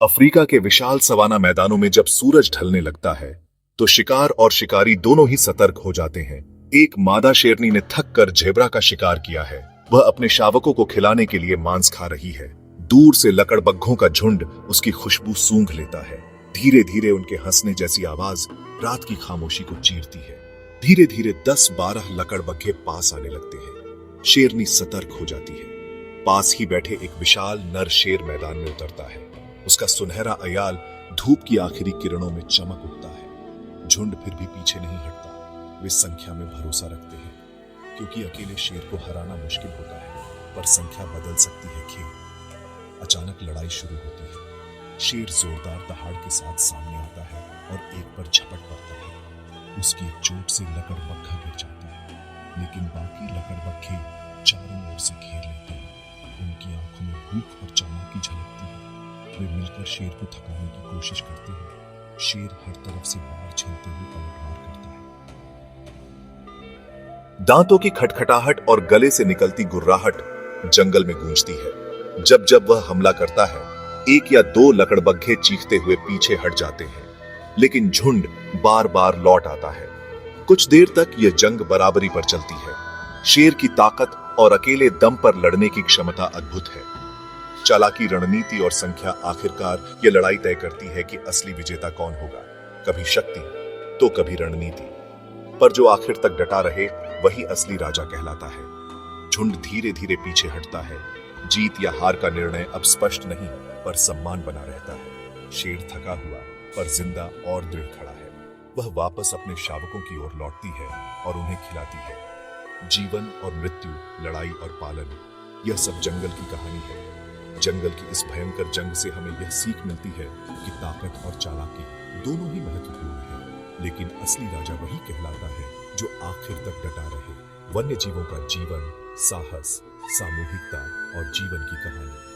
Africa के विशाल savanna मैदानों में जब सूरज ढलने लगता है तो शिकार और शिकारी दोनों ही सतर्क हो जाते हैं। एक मादा शेरनी ने थक कर जेब्रा का शिकार किया है। वह अपने शावकों को खिलाने के लिए मांस खा रही है। दूर से लकड़बग्घों का झुंड उसकी खुशबू सूंघ लेता है। धीरे धीरे उनके हंसने जैसी आवाज रात की खामोशी को चीरती है। धीरे धीरे 10-12 लकड़बग्घे पास आने लगते हैं। शेरनी सतर्क हो जाती है। पास ही बैठे एक विशाल नर शेर मैदान में उतरता है। उसका सुनहरा अयाल धूप की आखिरी किरणों में चमक उठता है। झुंड फिर भी पीछे नहीं हटता। वे संख्या में भरोसा रखते हैं, क्योंकि अकेले शेर को हराना मुश्किल होता है, पर संख्या बदल सकती है खेल। अचानक लड़ाई शुरू होती है। शेर जोरदार दहाड़ के साथ सामने आता है और एक पर झपट पड़ता है। उसकी चोट से लकड़बग्घा गिर जाता है, लेकिन बाकी लकड़बग्घे चारों ओर से घेर लेते हैं। उनकी आंखों में भूख और चालाकी झलकती है। वे मिलकर शेर को थकाने की कोशिश करते हैं। शेर हर तरफ से वार झेलते हुए पलटवार करता है। दांतों की खटखटाहट और गले से निकलती गुर्राहट जंगल में गूंजती है। जब जब वह हमला करता है, 1 या 2 लकड़बग्घे चीखते हुए पीछे हट जाते हैं, लेकिन झुंड बार बार लौट आता है। कुछ देर तक यह जंग बराबरी पर चलती है। शेर की ताकत और अकेले दम पर लड़ने की क्षमता अद्भुत है। चालाकी, रणनीति और संख्या आखिरकार यह लड़ाई तय करती है कि असली विजेता कौन होगा। कभी शक्ति तो कभी रणनीति, पर जो आखिर तक डटा रहे वही असली राजा कहलाता है। झुंड धीरे धीरे पीछे हटता है। जीत या हार का निर्णय अब स्पष्ट नहीं, पर सम्मान बना रहता है। शेर थका हुआ पर जिंदा और दृढ़ खड़ा है। वह वापस अपने शावकों की ओर लौटती है और उन्हें खिलाती है। जीवन और मृत्यु, लड़ाई और पालन, यह सब जंगल की कहानी है। जंगल की इस भयंकर जंग से हमें यह सीख मिलती है कि ताकत और चालाकी दोनों ही महत्वपूर्ण है, लेकिन असली राजा वही कहलाता है जो आखिर तक डटा रहे। वन्य जीवों का जीवन, साहस, सामूहिकता और जीवन की कहानी।